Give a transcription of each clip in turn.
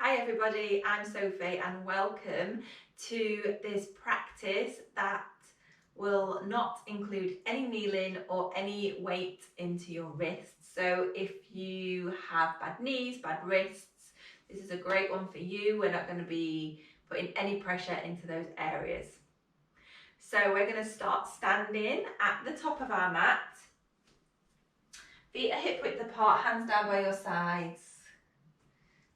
Hi everybody, I'm Sophie and welcome to this practice that will not include any kneeling or any weight into your wrists. So if you have bad knees, bad wrists, this is a great one for you. We're not going to be putting any pressure into those areas. So we're going to start standing at the top of our mat. Feet are hip width apart, hands down by your sides.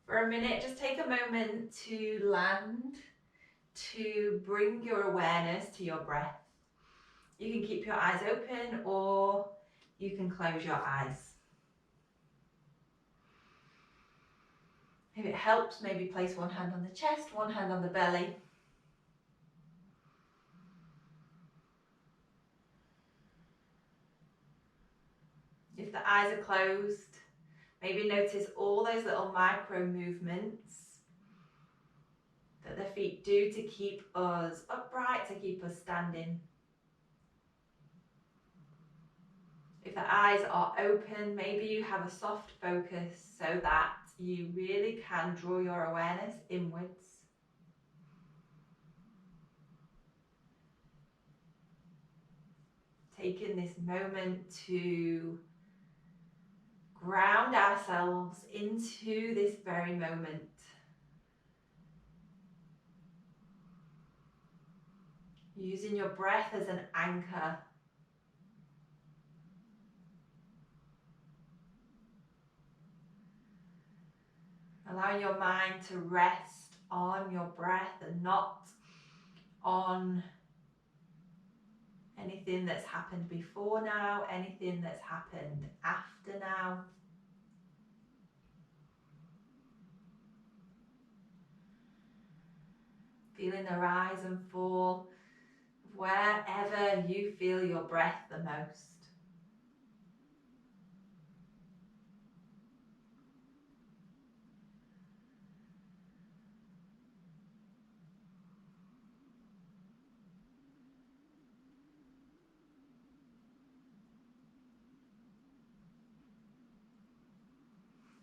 For a minute, just take a moment to land, to bring your awareness to your breath. You can keep your eyes open or you can close your eyes. If it helps, maybe place one hand on the chest, one hand on the belly. If the eyes are closed, maybe notice all those little micro movements that the feet do to keep us upright, to keep us standing. If the eyes are open, maybe you have a soft focus so that you really can draw your awareness inwards. Taking this moment to ground ourselves into this very moment. Using your breath as an anchor. Allowing your mind to rest on your breath and not on anything that's happened before now, anything that's happened after now. Feeling the rise and fall wherever you feel your breath the most.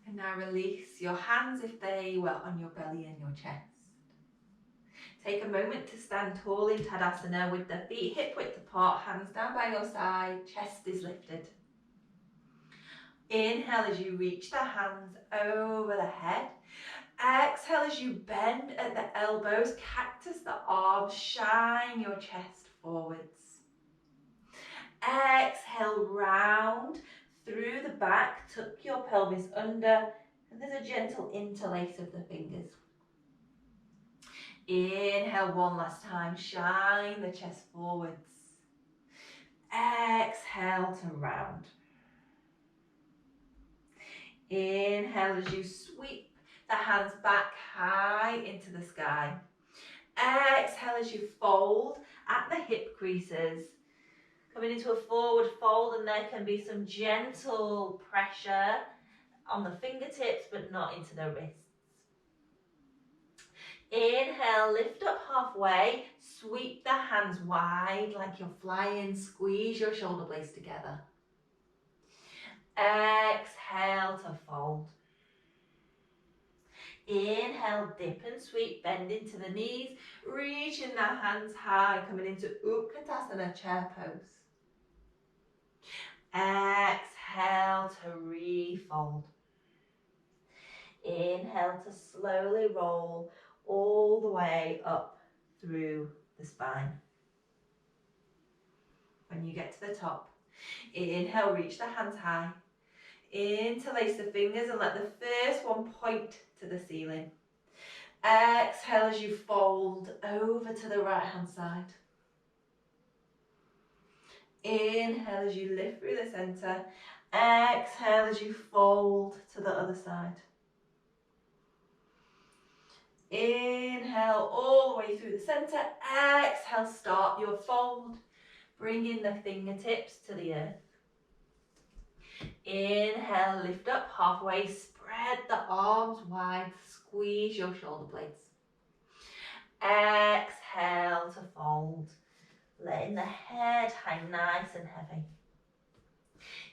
And now release your hands if they were on your belly and your chest. Take a moment to stand tall in Tadasana with the feet hip width apart, hands down by your side, chest is lifted. Inhale as you reach the hands over the head. Exhale as you bend at the elbows, cactus the arms, shine your chest forwards. Exhale, round through the back, tuck your pelvis under, and there's a gentle interlace of the fingers. Inhale one last time, shine the chest forwards. Exhale to round. Inhale as you sweep the hands back high into the sky. Exhale as you fold at the hip creases. Coming into a forward fold, and there can be some gentle pressure on the fingertips but not into the wrists. Inhale, lift up halfway, sweep the hands wide like you're flying, squeeze your shoulder blades together. Exhale to fold. Inhale, dip and sweep, bend into the knees, reaching the hands high, coming into Utkatasana, chair pose. Exhale to refold. Inhale to slowly roll all the way up through the spine. When you get to the top, inhale, reach the hands high. Interlace the fingers and let the first one point to the ceiling. Exhale as you fold over to the right hand side. Inhale as you lift through the center. Exhale as you fold to the other side. Inhale all the way through the center. Exhale, start your fold. Bringing the fingertips to the earth. Inhale, lift up halfway, spread the arms wide, squeeze your shoulder blades. Exhale to fold, letting the head hang nice and heavy.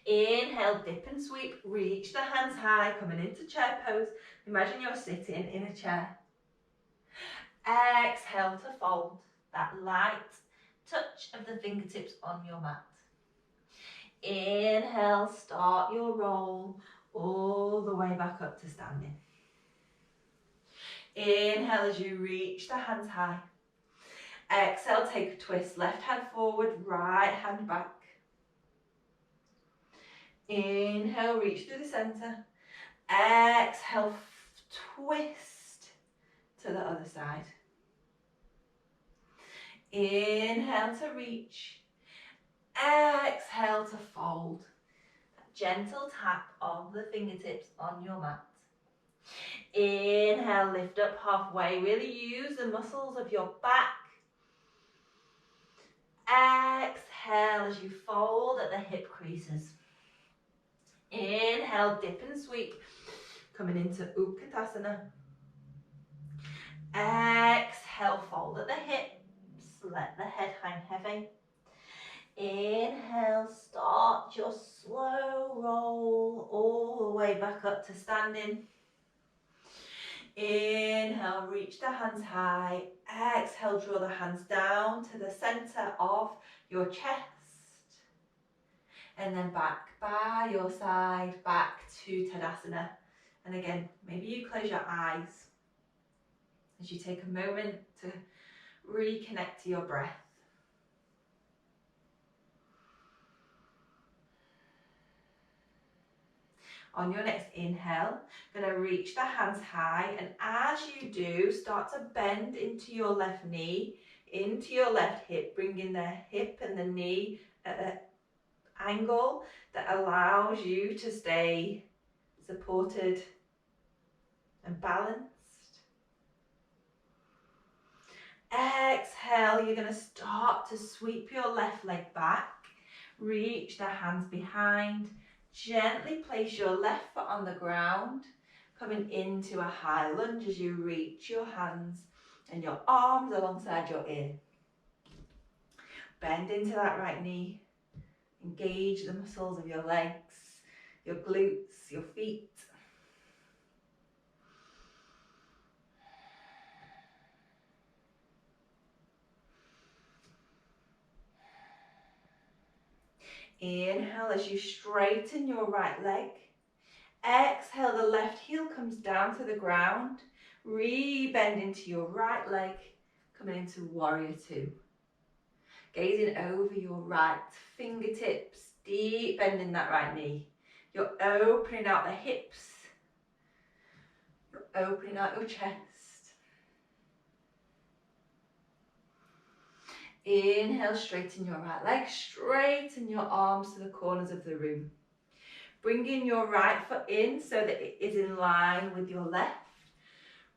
Inhale, dip and sweep, reach the hands high, coming into chair pose. Imagine you're sitting in a chair. Exhale to fold, that light touch of the fingertips on your mat. Inhale, start your roll all the way back up to standing. Inhale as you reach the hands high. Exhale, take a twist, left hand forward, right hand back. Inhale, reach through the center. Exhale, twist to the other side. Inhale to reach. Exhale to fold. A gentle tap of the fingertips on your mat. Inhale, lift up halfway. Really use the muscles of your back. Exhale as you fold at the hip creases. Inhale, dip and sweep. Coming into Utkatasana. Exhale, fold at the hips. Let the head hang heavy. Inhale, start your slow roll all the way back up to standing. Inhale, reach the hands high. Exhale, draw the hands down to the center of your chest. And then back by your side, back to Tadasana. And again, maybe you close your eyes as you take a moment to reconnect to your breath. On your next inhale, going to reach the hands high, and as you do, start to bend into your left knee, into your left hip, bringing the hip and the knee at an angle that allows you to stay supported and balanced. Exhale, you're going to start to sweep your left leg back, reach the hands behind. Gently place your left foot on the ground, coming into a high lunge as you reach your hands and your arms alongside your ear. Bend into that right knee. Engage the muscles of your legs, your glutes, your feet. Inhale as you straighten your right leg. Exhale, the left heel comes down to the ground. Re-bend into your right leg, coming into warrior two. Gazing over your right fingertips, deep bend in that right knee. You're opening out the hips. You're opening out your chest. Inhale, straighten your right leg, straighten your arms to the corners of the room. Bringing your right foot in so that it is in line with your left.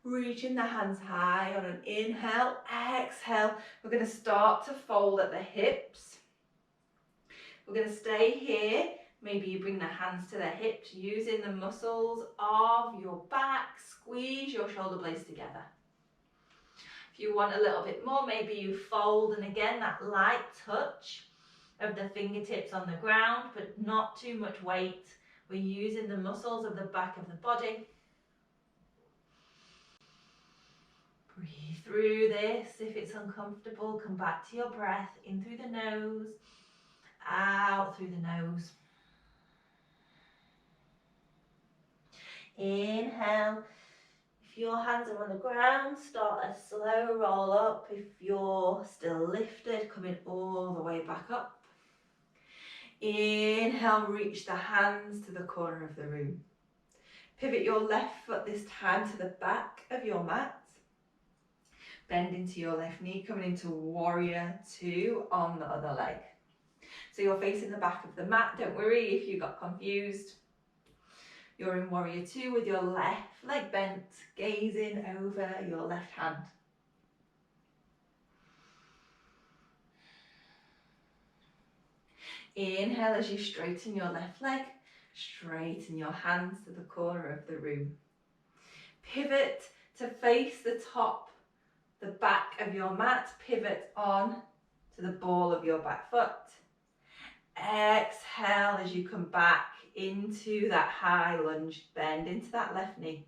Reaching the hands high on an inhale, exhale. We're going to start to fold at the hips. We're going to stay here. Maybe you bring the hands to the hips, using the muscles of your back. Squeeze your shoulder blades together. If you want a little bit more, maybe you fold, and again, that light touch of the fingertips on the ground, but not too much weight. We're using the muscles of the back of the body. Breathe through this. If it's uncomfortable, come back to your breath. In through the nose, out through the nose. Inhale. If your hands are on the ground, start a slow roll up. If you're still lifted, coming all the way back up. Inhale, reach the hands to the corner of the room. Pivot your left foot this time to the back of your mat. Bend into your left knee, coming into warrior two on the other leg. So you're facing the back of the mat. Don't worry if you got confused. You're in warrior two with your left leg bent, gazing over your left hand. Inhale as you straighten your left leg, straighten your hands to the corner of the room. Pivot to face the top, the back of your mat. Pivot on to the ball of your back foot. Exhale as you come back into that high lunge. Bend into that left knee.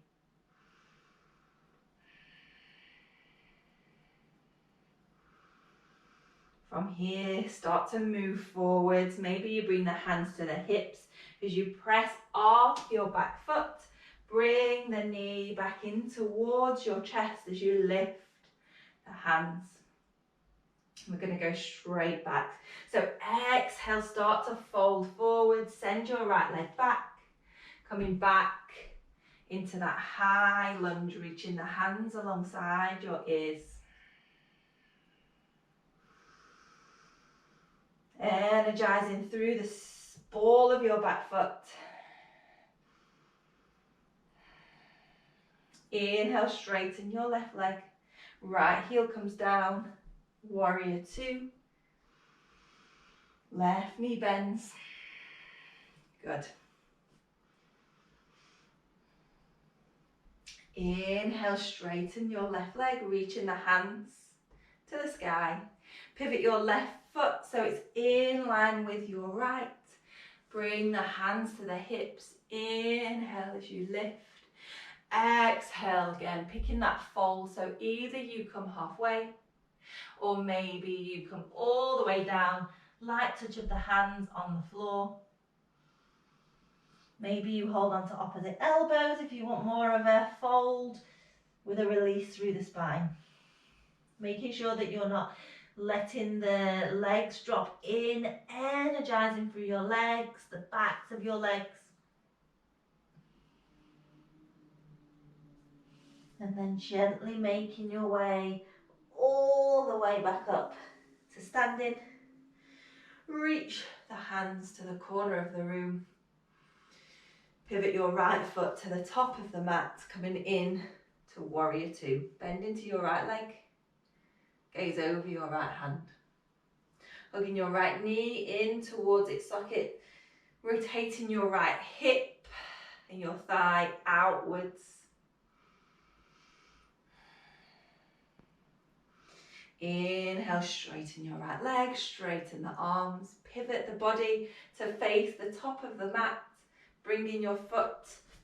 From here, start to move forwards. Maybe you bring the hands to the hips as you press off your back foot. Bring the knee back in towards your chest as you lift the hands. We're going to go straight back. So exhale, start to fold forward. Send your right leg back. Coming back into that high lunge, reaching the hands alongside your ears. Energizing through the ball of your back foot. Inhale, straighten your left leg. Right heel comes down. Warrior two. Left knee bends. Good. Inhale, straighten your left leg, reaching the hands to the sky. Pivot your left foot so it's in line with your right. Bring the hands to the hips. Inhale as you lift. Exhale again, picking that fold. So either you come halfway or maybe you come all the way down. Light touch of the hands on the floor. Maybe you hold on to opposite elbows if you want more of a fold with a release through the spine. Making sure that you're not letting the legs drop in, energizing through your legs, the backs of your legs. And then gently making your way all the way back up to standing. Reach the hands to the corner of the room. Pivot your right foot to the top of the mat, coming in to warrior two. Bend into your right leg. Gaze over your right hand. Hugging your right knee in towards its socket. Rotating your right hip and your thigh outwards. Inhale, straighten your right leg, straighten the arms. Pivot the body to face the top of the mat. Bringing your foot,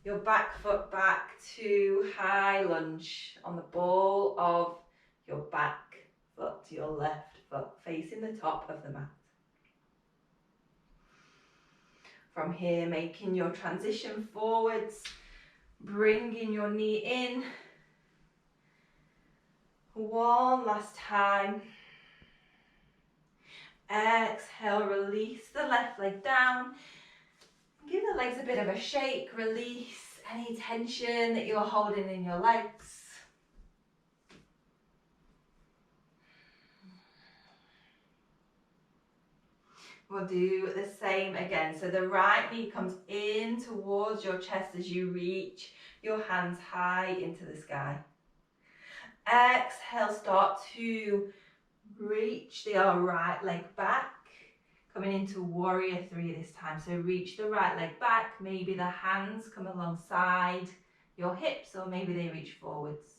your back foot back to high lunge on the ball of your back foot, your left foot, facing the top of the mat. From here, making your transition forwards, bringing your knee in. One last time. Exhale, release the left leg down. Give the legs a bit of a shake, release any tension that you're holding in your legs. We'll do the same again. So the right knee comes in towards your chest as you reach your hands high into the sky. Exhale, start to reach the right leg back. Coming into warrior three this time. So reach the right leg back. Maybe the hands come alongside your hips or maybe they reach forwards.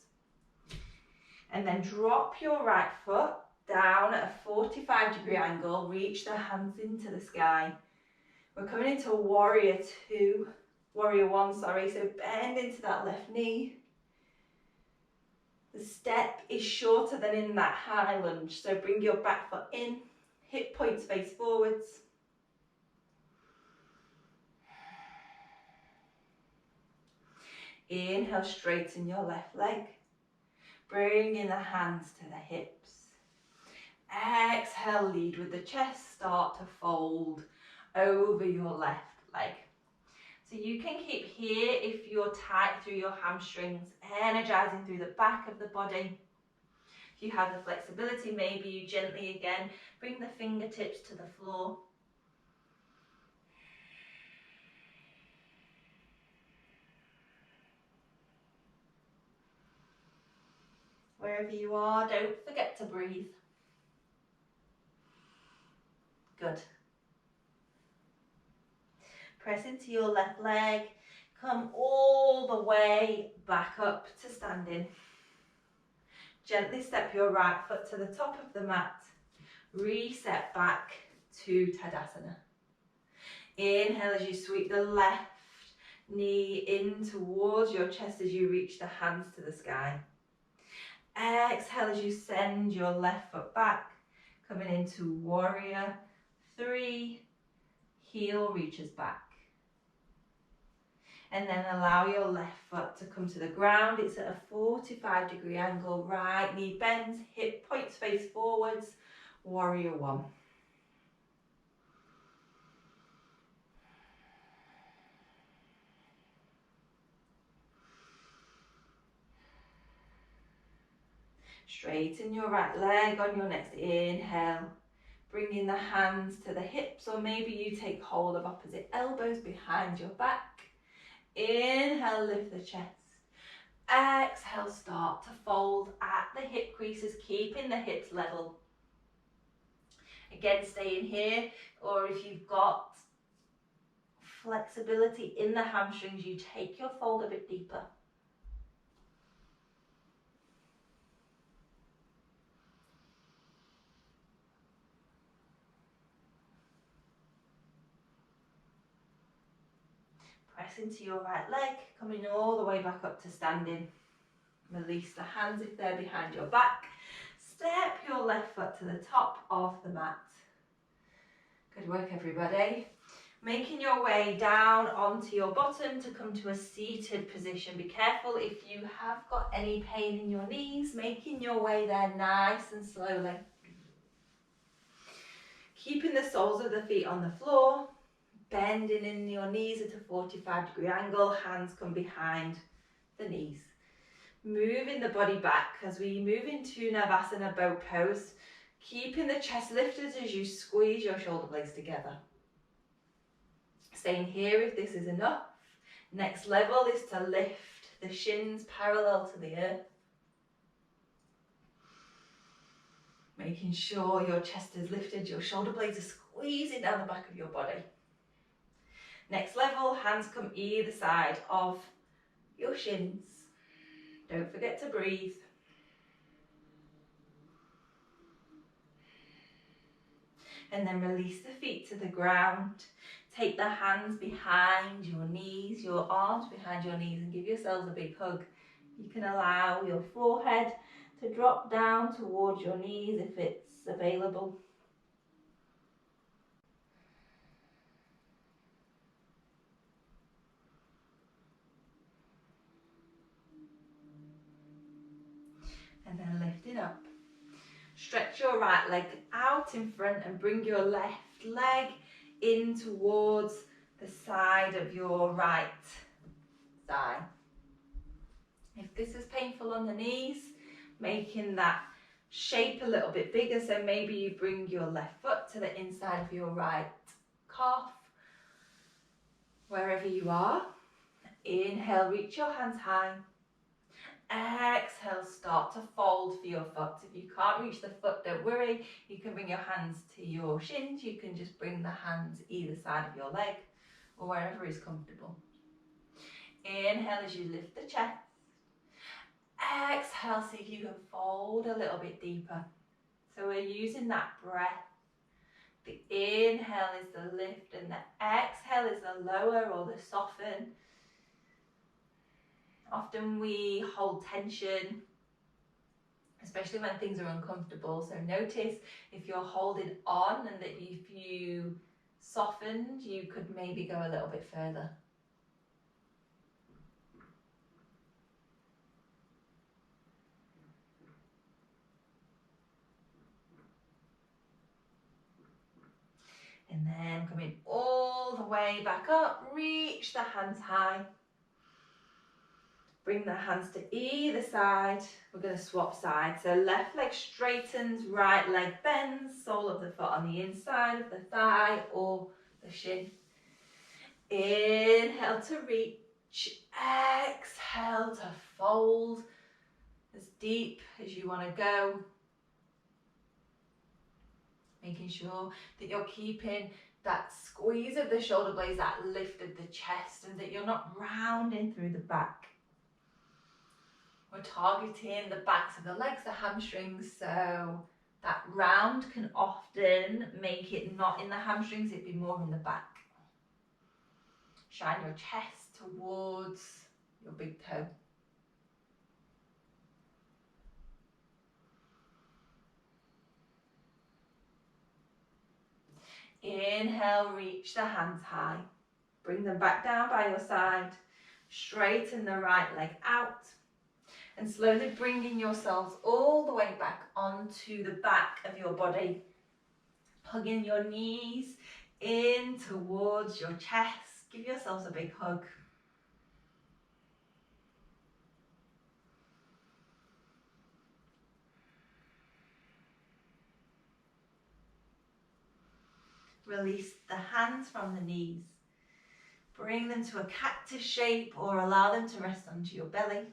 And then drop your right foot down at a 45-degree angle. Reach the hands into the sky. We're coming into warrior one, sorry. So bend into that left knee. The step is shorter than in that high lunge. So bring your back foot in. Hip points face forwards. Inhale, straighten your left leg. Bring in the hands to the hips. Exhale, lead with the chest. Start to fold over your left leg. So you can keep here if you're tight through your hamstrings, energizing through the back of the body. If you have the flexibility, maybe you gently again bring the fingertips to the floor. Wherever you are, don't forget to breathe. Good. Press into your left leg. Come all the way back up to standing. Gently step your right foot to the top of the mat. Reset back to Tadasana. Inhale as you sweep the left knee in towards your chest as you reach the hands to the sky. Exhale as you send your left foot back, coming into warrior 3, heel reaches back. And then allow your left foot to come to the ground. It's at a 45-degree angle, right knee bends, hip points face forwards, warrior 1. Straighten your right leg on your next inhale. Bringing the hands to the hips, or maybe you take hold of opposite elbows behind your back. Inhale, lift the chest. Exhale, start to fold at the hip creases, keeping the hips level. Again, staying here, or if you've got flexibility in the hamstrings, you take your fold a bit deeper. Press into your right leg, coming all the way back up to standing. Release the hands if they're behind your back. Step your left foot to the top of the mat. Good work, everybody. Making your way down onto your bottom to come to a seated position. Be careful if you have got any pain in your knees, making your way there nice and slowly. Keeping the soles of the feet on the floor, bending in your knees at a 45-degree angle, hands come behind the knees. Moving the body back as we move into Navasana boat pose, keeping the chest lifted as you squeeze your shoulder blades together. Staying here if this is enough. Next level is to lift the shins parallel to the earth. Making sure your chest is lifted, your shoulder blades are squeezing down the back of your body. Next level, hands come either side of your shins. Don't forget to breathe. And then release the feet to the ground. Take the hands behind your knees, your arms behind your knees, and give yourselves a big hug. You can allow your forehead to drop down towards your knees if it's available. And then lifting up. Stretch your right leg out in front and bring your left leg in towards the side of your right thigh. If this is painful on the knees, making that shape a little bit bigger, so maybe you bring your left foot to the inside of your right calf, wherever you are. Inhale, reach your hands high. Exhale, start to fold for your foot. If you can't reach the foot, don't worry. You can bring your hands to your shins. You can just bring the hands either side of your leg or wherever is comfortable. Inhale as you lift the chest. Exhale, see if you can fold a little bit deeper. So we're using that breath. The inhale is the lift and the exhale is the lower or the soften. Often we hold tension, especially when things are uncomfortable. So notice if you're holding on and that if you softened, you could maybe go a little bit further. And then coming all the way back up, reach the hands high. Bring the hands to either side. We're going to swap sides. So left leg straightens, right leg bends, sole of the foot on the inside of the thigh or the shin. Inhale to reach. Exhale to fold as deep as you want to go. Making sure that you're keeping that squeeze of the shoulder blades, that lift of the chest, and that you're not rounding through the back. We're targeting the backs of the legs, the hamstrings, so that round can often make it not in the hamstrings, it'd be more in the back. Shine your chest towards your big toe. Inhale, reach the hands high. Bring them back down by your side. Straighten the right leg out. And slowly bringing yourselves all the way back onto the back of your body. Hugging your knees in towards your chest. Give yourselves a big hug. Release the hands from the knees. Bring them to a cactus shape or allow them to rest onto your belly.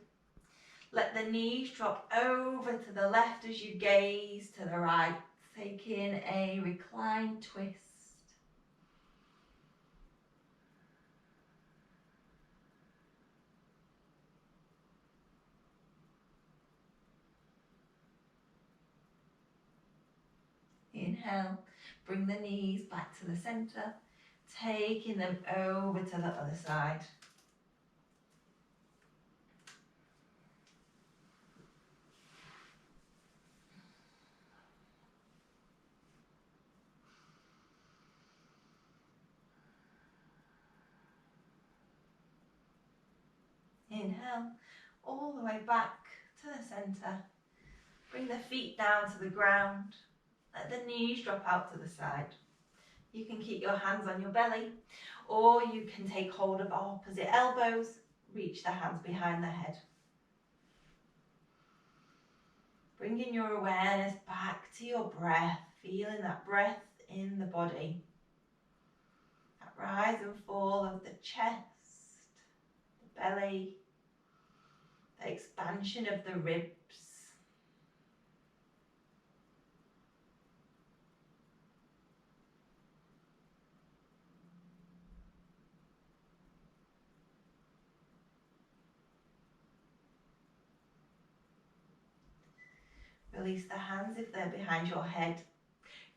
Let the knees drop over to the left as you gaze to the right, taking a reclined twist. Inhale, bring the knees back to the center, taking them over to the other side. Inhale, all the way back to the center. Bring the feet down to the ground. Let the knees drop out to the side. You can keep your hands on your belly, or you can take hold of opposite elbows, reach the hands behind the head. Bringing your awareness back to your breath, feeling that breath in the body. That rise and fall of the chest, the belly, the expansion of the ribs. Release the hands if they're behind your head.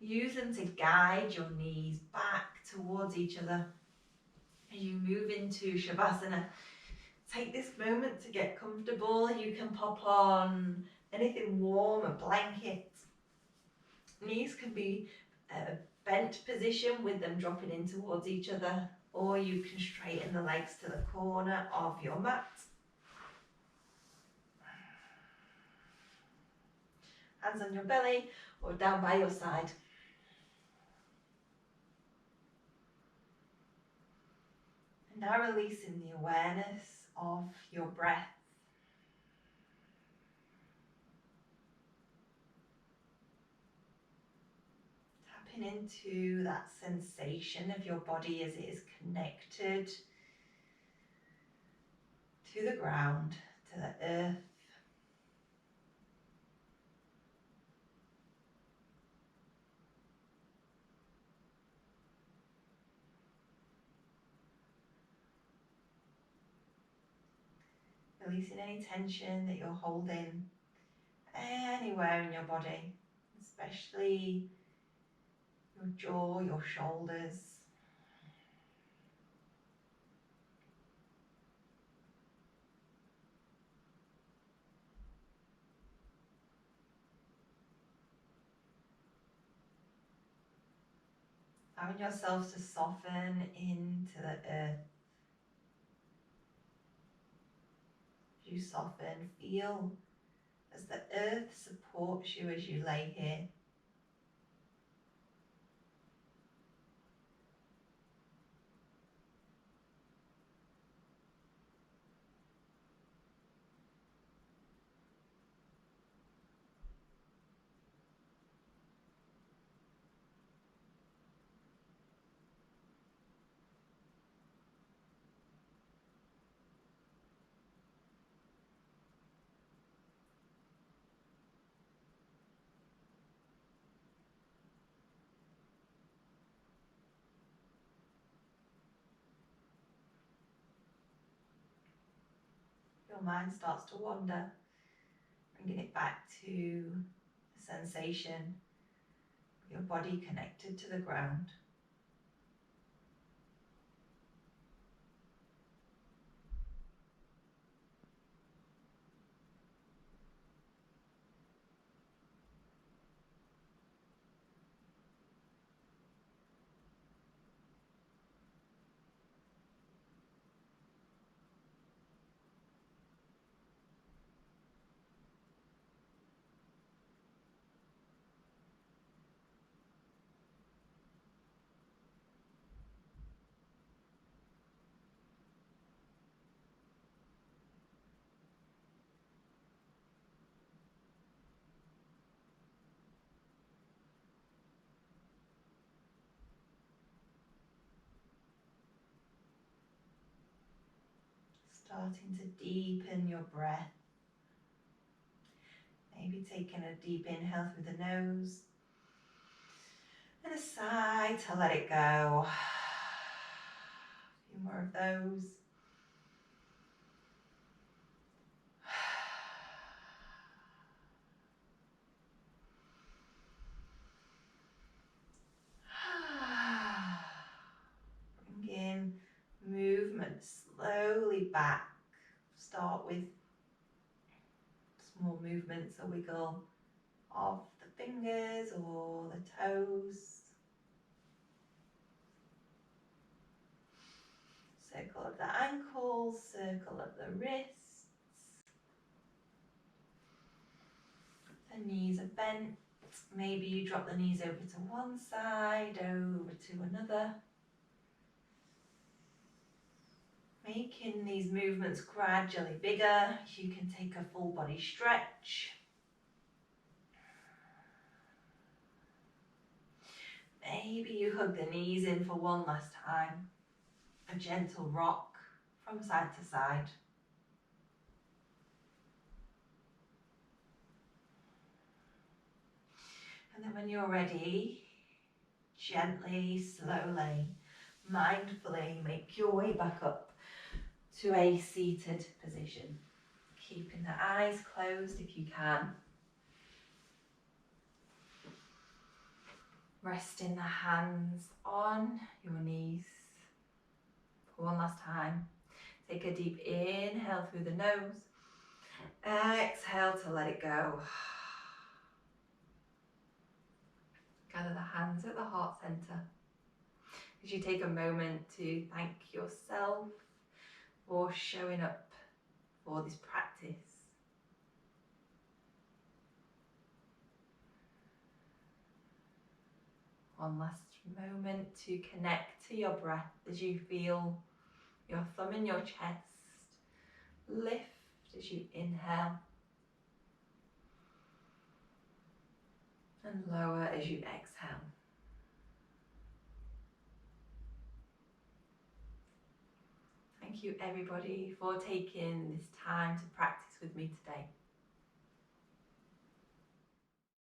Use them to guide your knees back towards each other. As you move into Shavasana, take this moment to get comfortable. You can pop on anything warm, a blanket. Knees can be a bent position with them dropping in towards each other, or you can straighten the legs to the corner of your mat. Hands on your belly or down by your side. And now releasing the awareness of your breath. Tapping into that sensation of your body as it is connected to the ground, to the earth. Releasing any tension that you're holding anywhere in your body, especially your jaw, your shoulders. Allowing yourself to soften into the earth. As you soften, feel as the earth supports you as you lay here. Your mind starts to wander, bringing it back to the sensation of your body connected to the ground. starting to deepen your breath. Maybe taking a deep inhale through the nose and a sigh to let it go. A few more of those. Bring in movement slowly back. Start with small movements, a wiggle of the fingers or the toes. Circle of the ankles, circle of the wrists. The knees are bent. Maybe you drop the knees over to one side, over to another. Making these movements gradually bigger. You can take a full body stretch. Maybe you hug the knees in for one last time. A gentle rock from side to side. And then when you're ready, gently, slowly, mindfully make your way back up to a seated position. Keeping the eyes closed if you can. Resting the hands on your knees. For one last time. Take a deep inhale through the nose. Exhale to let it go. Gather the hands at the heart center. As you take a moment to thank yourself for showing up for this practice. One last moment to connect to your breath as you feel your thumb in your chest lift as you inhale and lower as you exhale. Thank you everybody for taking this time to practice with me today.